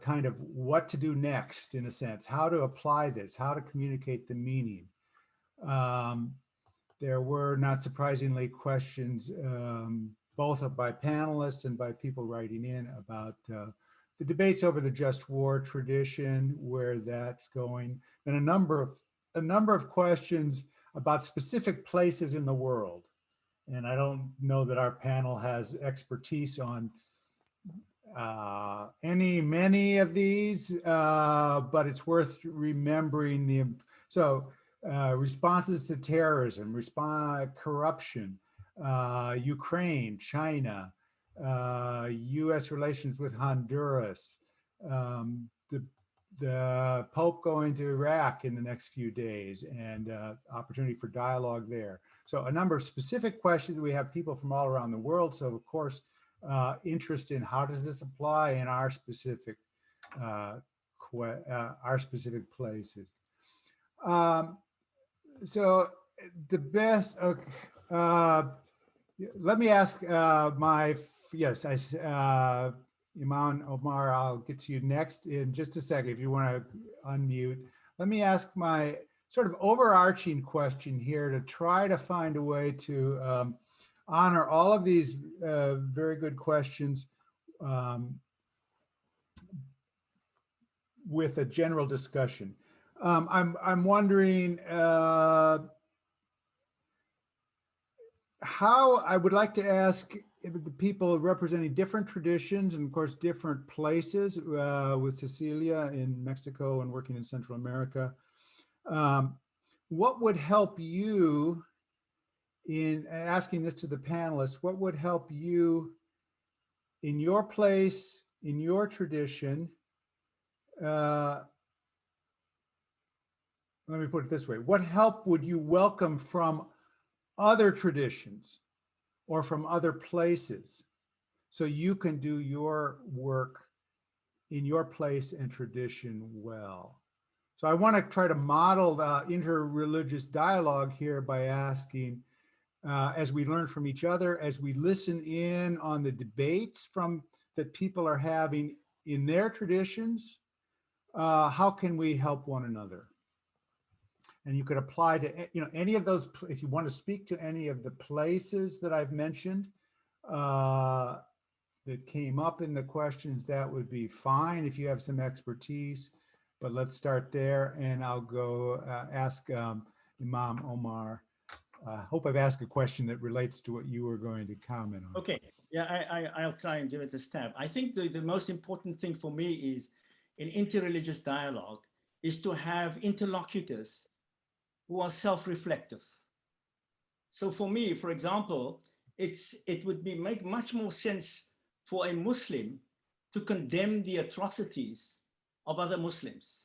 kind of what to do next, in a sense, how to apply this, how to communicate the meaning. There were, not surprisingly, questions both by panelists and by people writing in about the debates over the just war tradition, where that's going, and a number of questions about specific places in the world. And I don't know that our panel has expertise on many of these, but it's worth remembering responses to terrorism, corruption, Ukraine, China, U.S. relations with Honduras, the Pope going to Iraq in the next few days, and opportunity for dialogue there. So a number of specific questions. We have people from all around the world. So of course, interest in how does this apply in our specific places. So the best, let me ask Imam Omar, I'll get to you next in just a second if you want to unmute. Let me ask my sort of overarching question here to try to find a way to honor all of these very good questions with a general discussion. I'm wondering how I would like to ask the people representing different traditions and of course different places, with Cecelia in Mexico and working in Central America. What would help you in asking this to the panelists? What would help you in your place, in your tradition? Let me put it this way. What help would you welcome from other traditions or from other places so you can do your work in your place and tradition well? So I want to try to model the interreligious dialogue here by asking, as we learn from each other, as we listen in on the debates that people are having in their traditions, how can we help one another? And you could apply to any of those, if you want to speak to any of the places that I've mentioned that came up in the questions, that would be fine if you have some expertise. But let's start there, and I'll go ask Imam Omar I hope I've asked a question that relates to what you were going to comment on. Okay, yeah, I'll try and give it a stab. I think the most important thing for me is in interreligious dialogue is to have interlocutors who are self-reflective. So for me, for example, it would make much more sense for a Muslim to condemn the atrocities of other Muslims.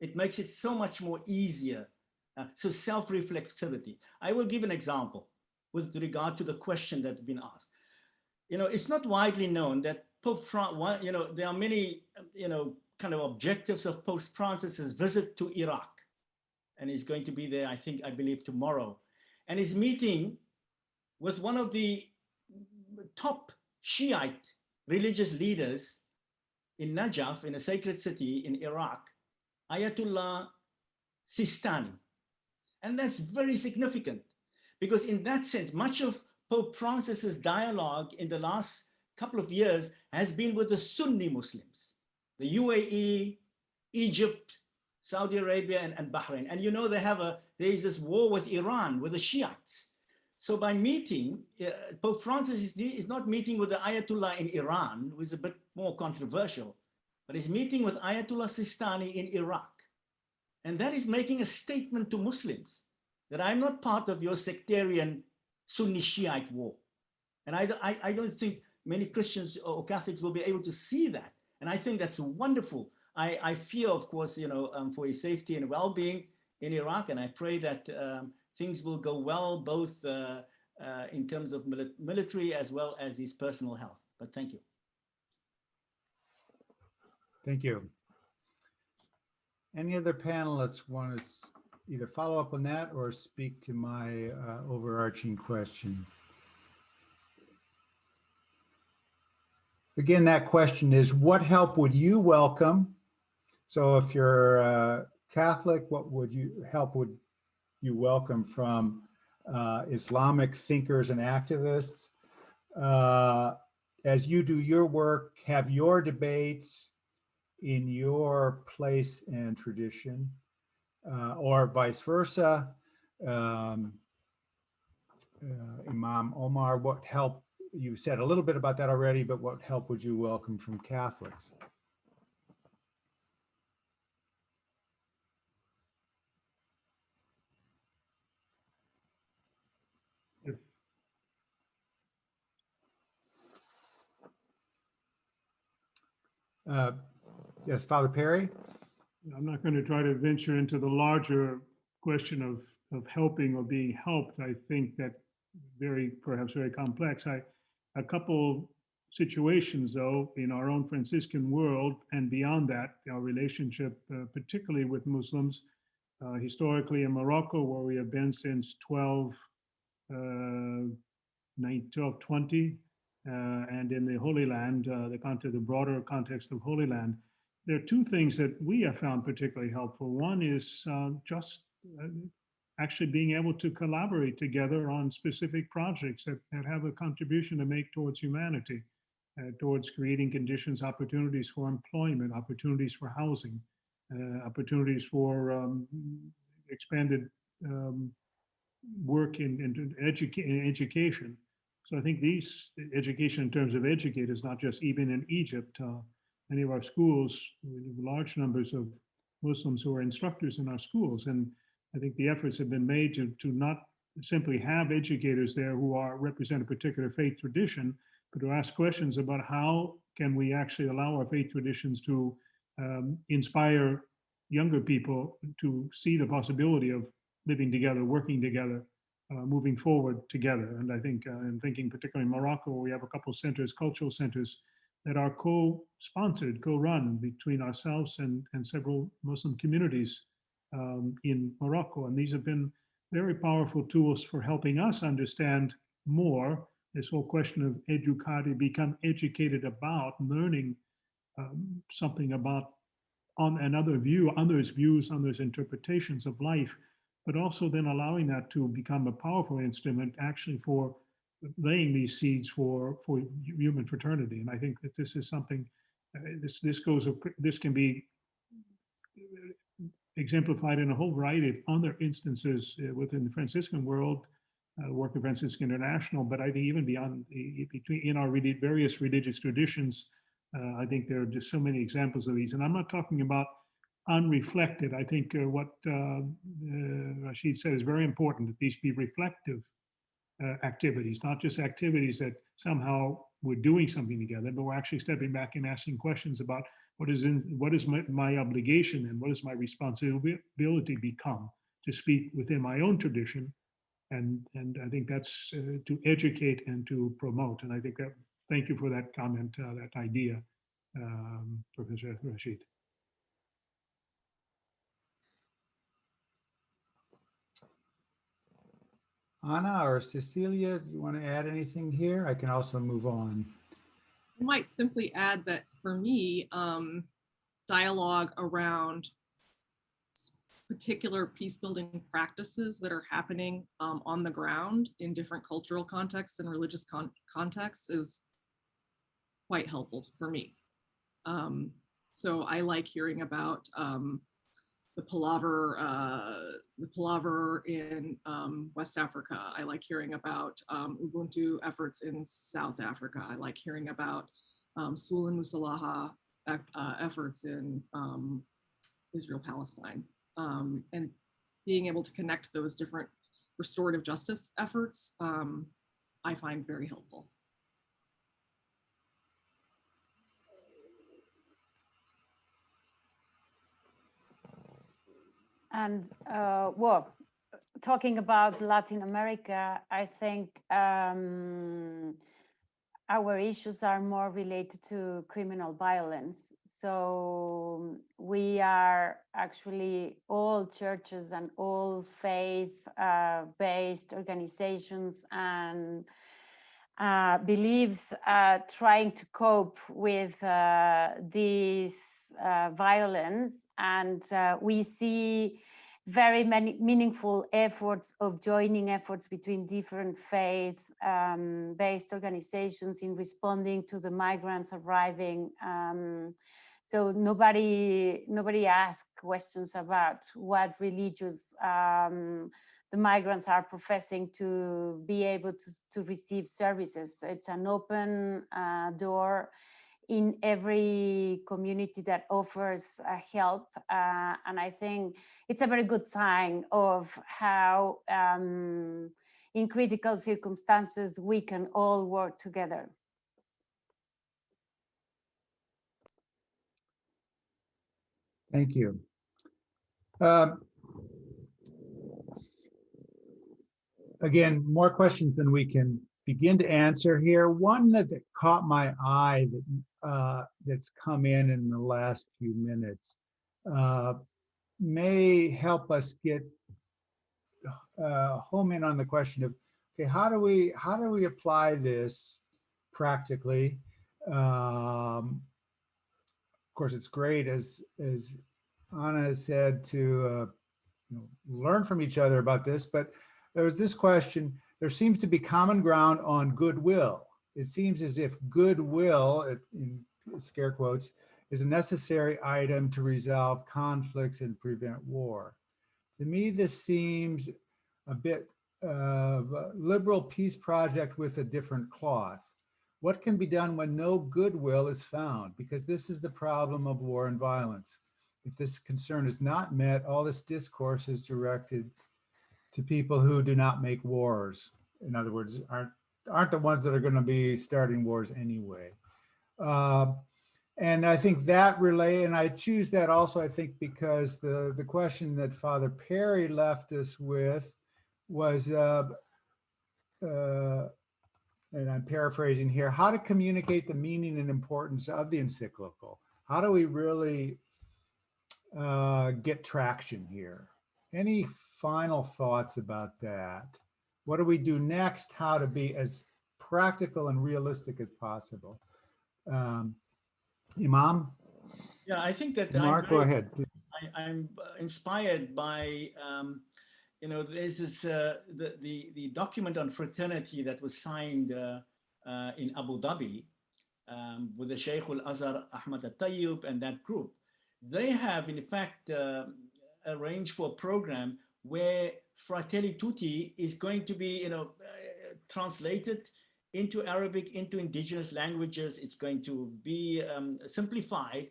It makes it so much more easier. So self-reflexivity. I will give an example with regard to the question that's been asked. You know, it's not widely known that Pope Francis, you know, there are many, you know, kind of objectives of Pope Francis's visit to Iraq. And he's going to be there, I believe tomorrow. And he's meeting with one of the top Shiite religious leaders in Najaf, in a sacred city in Iraq, Ayatollah Sistani. And that's very significant because in that sense, much of Pope Francis's dialogue in the last couple of years has been with the Sunni Muslims, the UAE, Egypt, Saudi Arabia, and Bahrain. And you know, there is this war with Iran, with the Shiites. So by meeting, Pope Francis is not meeting with the Ayatollah in Iran, who is a bit more controversial, but he's meeting with Ayatollah Sistani in Iraq. And that is making a statement to Muslims that I'm not part of your sectarian Sunni Shiite war. And I don't think many Christians or Catholics will be able to see that. And I think that's wonderful. I fear, of course, you know, for his safety and well-being in Iraq. And I pray that things will go well, both in terms of military as well as his personal health. But thank you. Thank you. Any other panelists want to either follow up on that or speak to my overarching question? Again, that question is, what help would you welcome? So if you're Catholic, what would you welcome from Islamic thinkers and activists? As you do your work, have your debates in your place and tradition, or vice versa. Imam Omar, what help, you said a little bit about that already, but what help would you welcome from Catholics? Yes, Father Perry? I'm not going to try to venture into the larger question of helping or being helped. I think that perhaps very complex. A couple situations, though, in our own Franciscan world and beyond that, our relationship, particularly with Muslims, historically in Morocco, where we have been since 1220, and in the Holy Land, the broader context of Holy Land. There are two things that we have found particularly helpful. One is just actually being able to collaborate together on specific projects that have a contribution to make towards humanity, towards creating conditions, opportunities for employment, opportunities for housing, opportunities for expanded work in education. So I think these education in terms of educators, not just even in Egypt, many of our schools, large numbers of Muslims who are instructors in our schools. And I think the efforts have been made to not simply have educators there who represent a particular faith tradition, but to ask questions about how can we actually allow our faith traditions to inspire younger people to see the possibility of living together, working together, moving forward together. And I think, I'm thinking particularly in Morocco, where we have a couple of centers, cultural centers, that are co-sponsored, co-run between ourselves and several Muslim communities in Morocco. And these have been very powerful tools for helping us understand more this whole question of educare, become educated about, learning something about another view, others' views, others' interpretations of life, but also then allowing that to become a powerful instrument actually for laying these seeds for human fraternity. And I think that this is something, this can be exemplified in a whole variety of other instances within the Franciscan world, work of Franciscan International, but I think even beyond, in our various religious traditions, I think there are just so many examples of these. And I'm not talking about unreflected. I think what Rashied said is very important, that these be reflective activities, not just activities that somehow we're doing something together, but we're actually stepping back and asking questions about what is my obligation and what does my responsibility become to speak within my own tradition. And I think that's to educate and to promote. And I think that, thank you for that comment, that idea, Professor Rashied. Anna or Cecilia, do you want to add anything here? I can also move on. I might simply add that for me, dialogue around particular peace-building practices that are happening on the ground in different cultural contexts and religious contexts is quite helpful for me. So I like hearing about the palaver in West Africa. I like hearing about Ubuntu efforts in South Africa. I like hearing about Sul and Musalaha efforts in Israel-Palestine. And being able to connect those different restorative justice efforts, I find very helpful. And well, talking about Latin America, I think our issues are more related to criminal violence. So we are actually all churches and all faith-based organizations and beliefs trying to cope with this violence. And we see very many meaningful efforts of joining efforts between different faith-based organizations in responding to the migrants arriving. So nobody asks questions about what religious the migrants are professing to be able to receive services. It's an open door in every community that offers help. And I think it's a very good sign of how in critical circumstances we can all work together. Thank you. Again, more questions than we can begin to answer here. One that caught my eye that's come in the last few minutes may help us get home in on the question of, okay, how do we apply this practically? Of course, it's great, as Anna has said, to learn from each other about this, but there was this question: there seems to be common ground on goodwill. It seems as if goodwill, in scare quotes, is a necessary item to resolve conflicts and prevent war. To me, this seems a bit of a liberal peace project with a different cloth. What can be done when no goodwill is found? Because this is the problem of war and violence. If this concern is not met, all this discourse is directed to people who do not make wars. In other words, aren't the ones that are going to be starting wars anyway. And I think that and I choose that also, I think, because the question that Father Perry left us with was, and I'm paraphrasing here, how to communicate the meaning and importance of the encyclical. How do we really get traction here? Any final thoughts about that? What do we do next? How to be as practical and realistic as possible? Imam? Yeah, I think that Mark, go ahead. I'm inspired by, there's this, the document on fraternity that was signed in Abu Dhabi with the Sheikh al-Azhar Ahmad al-Tayyib and that group. They have, in fact, arranged for a program where Fratelli Tutti is going to be, translated into Arabic, into indigenous languages. It's going to be simplified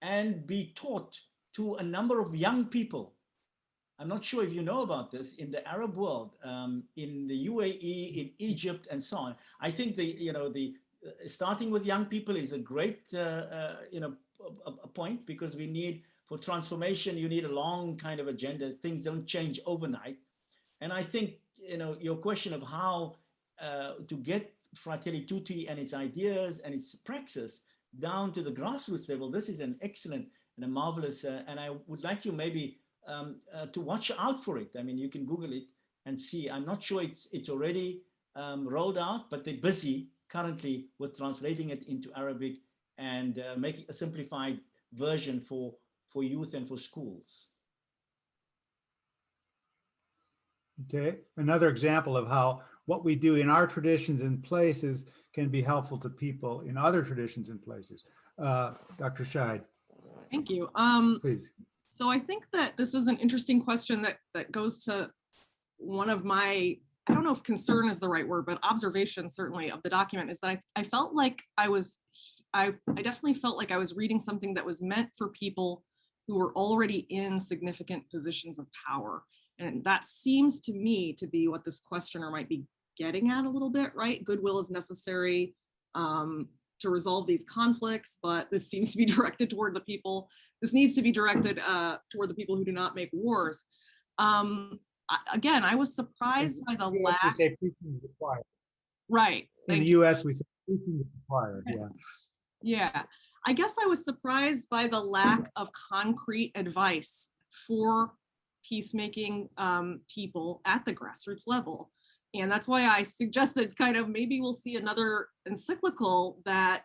and be taught to a number of young people. I'm not sure if you know about this in the Arab world, in the UAE, in Egypt, and so on. I think starting with young people is a great, a point, because we need, for transformation, you need a long kind of agenda. Things don't change overnight. And I think, your question of how to get Fratelli Tutti and its ideas and its praxis down to the grassroots level, this is an excellent and a marvelous, and I would like you maybe to watch out for it. I mean, you can Google it and see. I'm not sure it's already rolled out, but they're busy currently with translating it into Arabic and making a simplified version for youth and for schools. Okay, another example of how what we do in our traditions and places can be helpful to people in other traditions and places. Dr. Scheid. Thank you. Please. So I think that this is an interesting question that goes to one of my, I don't know if concern is the right word, but observation certainly of the document, is that I felt like I definitely felt like I was reading something that was meant for people who were already in significant positions of power. And that seems to me to be what this questioner might be getting at a little bit, right? Goodwill is necessary to resolve these conflicts, but this seems to be directed toward the people. This needs to be directed toward the people who do not make wars. Again, I was surprised by the lack. We say preaching is required. Right. In the US, we say preaching is required. Yeah. Yeah. I guess I was surprised by the lack of concrete advice for peacemaking people at the grassroots level. And that's why I suggested kind of maybe we'll see another encyclical that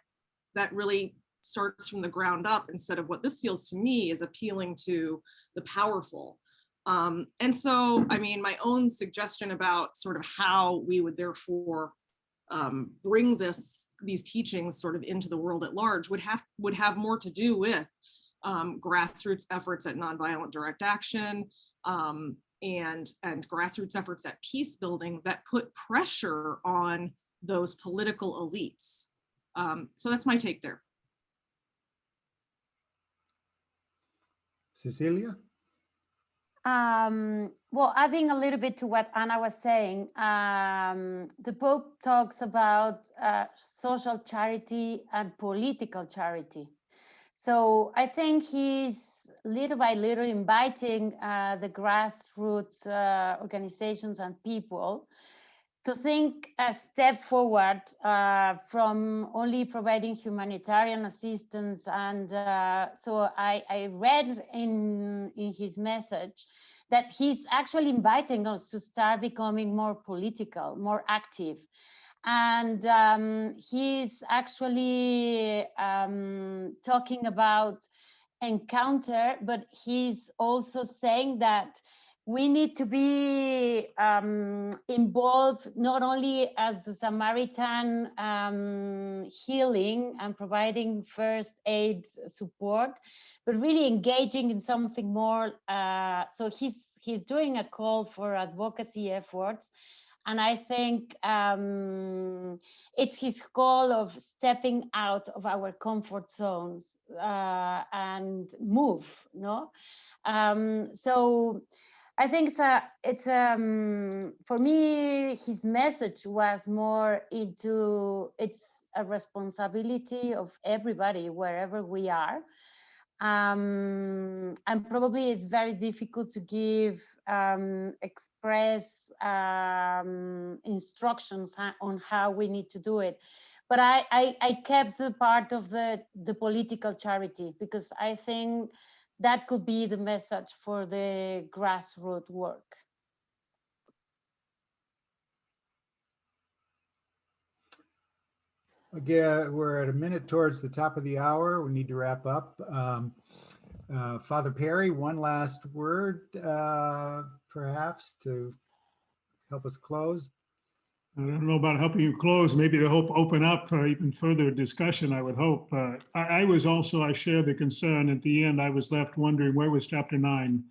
really starts from the ground up, instead of what this feels to me is appealing to the powerful. And so, I mean, my own suggestion about sort of how we would therefore bring these teachings sort of into the world at large would have more to do with grassroots efforts at nonviolent direct action, and grassroots efforts at peace building that put pressure on those political elites. So that's my take there. Cecilia? Well, adding a little bit to what Anna was saying, the Pope talks about social charity and political charity. So I think he's little by little inviting the grassroots organizations and people to think a step forward from only providing humanitarian assistance. And so I read in his message that he's actually inviting us to start becoming more political, more active. And he's actually talking about encounter, but he's also saying that we need to be involved not only as the Samaritan healing and providing first aid support, but really engaging in something more. So he's doing a call for advocacy efforts. And I think it's his call of stepping out of our comfort zones and move, no? So I think it's for me, his message was more into it's a responsibility of everybody wherever we are. And probably it's very difficult to give express instructions on how we need to do it. But I kept the part of the political charity, because I think that could be the message for the grassroots work. Again, we're at a minute towards the top of the hour. We need to wrap up. Father Perry, one last word, perhaps, to help us close. I don't know about helping you close, maybe to help open up even further discussion, I would hope. I share the concern at the end. I was left wondering, where was chapter 9?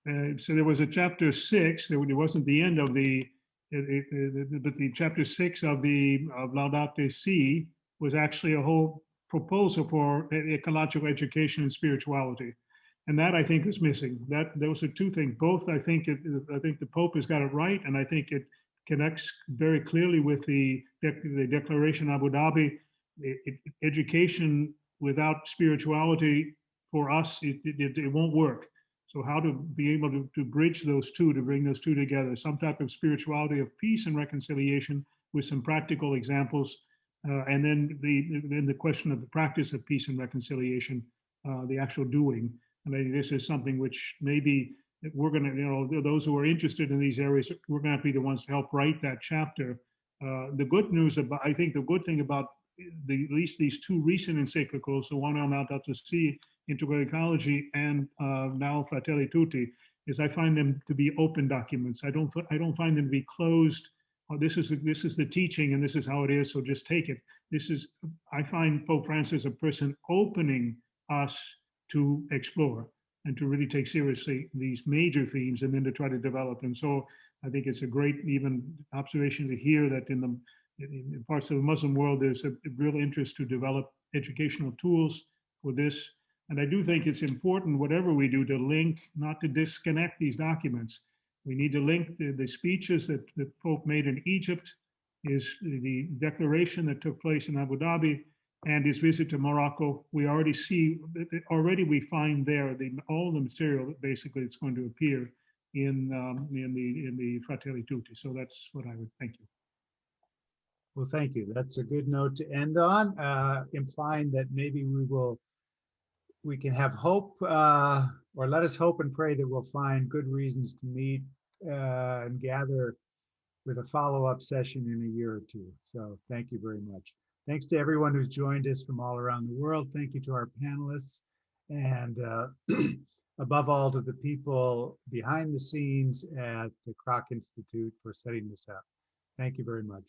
So there was a chapter 6. It wasn't the end of the, but the chapter 6 of Laudate Si was actually a whole proposal for ecological education and spirituality, and that I think is missing. Those are two things. Both I think the Pope has got it right, and I think it connects very clearly with the Declaration of Abu Dhabi. Education without spirituality for us, it won't work. So how to be able to bridge those two, to bring those two together, some type of spirituality of peace and reconciliation with some practical examples, and then the question of the practice of peace and reconciliation, the actual doing. And I think this is something which maybe we're going to, those who are interested in these areas, we're going to be the ones to help write that chapter. The good news about, I think the good thing about at least these two recent encyclicals, the one on Laudato Si, Integral Ecology, and now Fratelli Tutti, is I find them to be open documents. I don't find them to be closed. Oh, this is the teaching, and this is how it is, so just take it. I find Pope Francis a person opening us to explore and to really take seriously these major themes, and then to try to develop them. So I think it's a great even observation to hear that in parts of the Muslim world, there's a real interest to develop educational tools for this. And I do think it's important, whatever we do, to link, not to disconnect these documents. We need to link the speeches that the Pope made in Egypt, the declaration that took place in Abu Dhabi, and his visit to Morocco. We already see, we find there all the material that basically it's going to appear in the Fratelli Tutti. So that's what I would thank you. Well, thank you. That's a good note to end on, implying that maybe we can have hope, or let us hope and pray that we'll find good reasons to meet and gather with a follow-up session in a year or two. So thank you very much. Thanks to everyone who's joined us from all around the world. Thank you to our panelists, and above all to the people behind the scenes at the Kroc Institute for setting this up. Thank you very much.